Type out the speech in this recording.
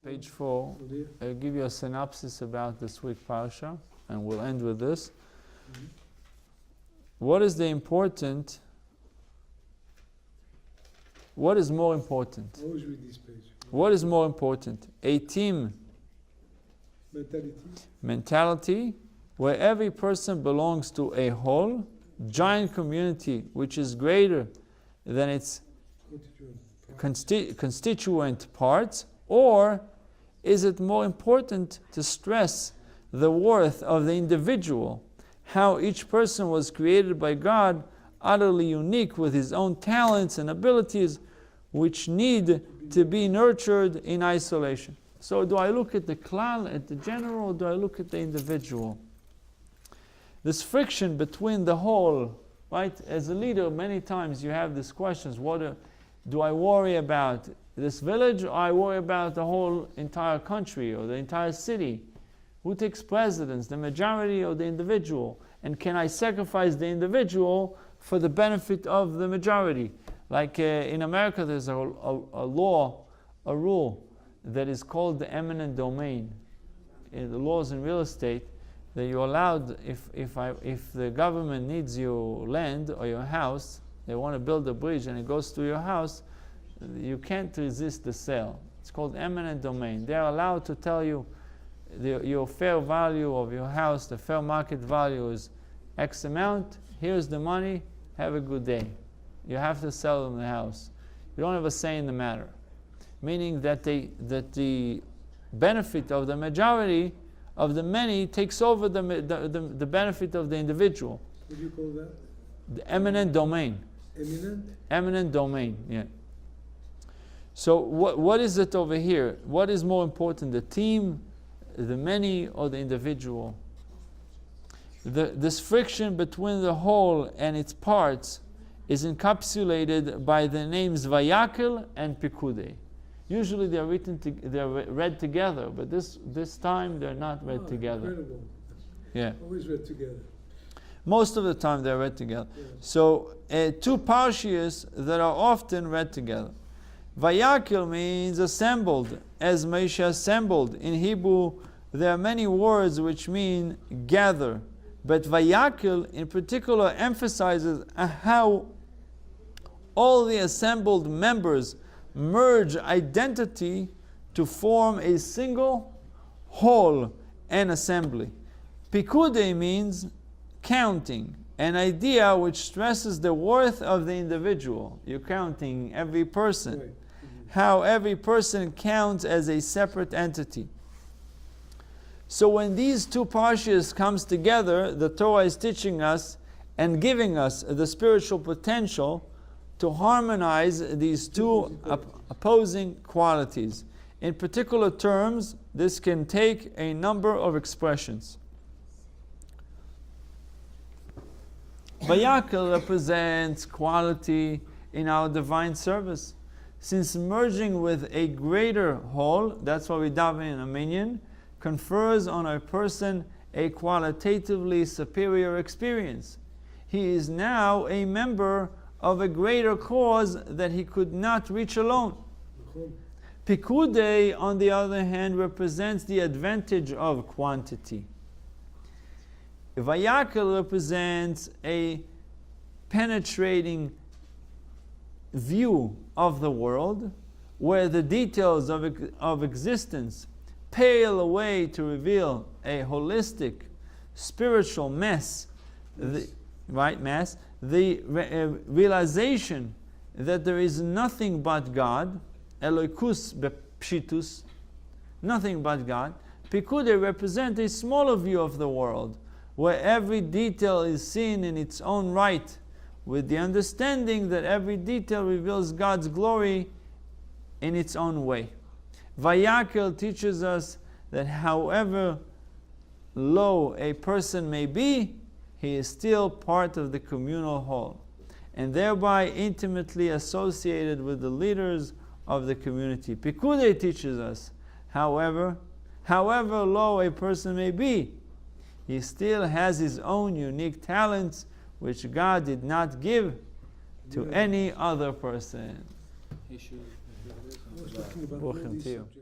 Page 4, I'll give you a synopsis about this week's parasha, and we'll end with this. What is more important? Always read this page. What is more important? A team mentality where every person belongs to a whole, giant community which is greater than its constituent parts, or is it more important to stress the worth of the individual, how each person was created by God, utterly unique with his own talents and abilities, which need to be nurtured in isolation? So do I look at the klal, at the general, or do I look at the individual? This friction between the whole, right? As a leader, many times you have these questions. Do I worry about this village, or I worry about the whole entire country or the entire city? Who takes precedence, the majority or the individual? And can I sacrifice the individual for the benefit of the majority? Like in America, there's a rule that is called the eminent domain. In the laws in real estate, that you're allowed, if the government needs your land or your house, they want to build a bridge and it goes to your house, you can't resist the sale. It's called eminent domain. They're allowed to tell you your fair value of your house, the fair market value is X amount, here's the money, have a good day. You have to sell them the house. You don't have a say in the matter. Meaning that the benefit of the majority of the many takes over the benefit of the individual. What do you call that? The eminent domain. Eminent domain, yeah. So what is it over here? What is more important, the team, the many, or the individual? This friction between the whole and its parts is encapsulated by the names Vayakhel and Pikudei. Usually they are read together, but this time they're not read together. Incredible. Yeah. Always read together. Most of the time they're read together. Yeah. So two parshias that are often read together. Vayakhel means assembled, as Menashe assembled. In Hebrew, there are many words which mean gather, but Vayakhel in particular emphasizes how all the assembled members merge identity to form a single whole and assembly. Pikudei means counting, an idea which stresses the worth of the individual. You're counting every person. Right. How every person counts as a separate entity. So when these two parshas comes together, the Torah is teaching us and giving us the spiritual potential to harmonize these two opposing qualities. In particular terms, this can take a number of expressions. Vayakhel represents quality in our divine service. Since merging with a greater whole, that's why we daven in a minyan, confers on a person a qualitatively superior experience. He is now a member of a greater cause that he could not reach alone. Pikudei, on the other hand, represents the advantage of quantity. Vayakhel represents a penetrating view of the world, where the details of existence pale away to reveal a holistic spiritual mass, the realization that there is nothing but God, Elokus bepshitus, nothing but God. Pikudei represents a smaller view of the world, where every detail is seen in its own right, with the understanding that every detail reveals God's glory in its own way. Vayakhel teaches us that however low a person may be, he is still part of the communal whole, and thereby intimately associated with the leaders of the community. Pikudei teaches us, however low a person may be, he still has his own unique talents which God did not give to any other person. I was talking about all these subjects.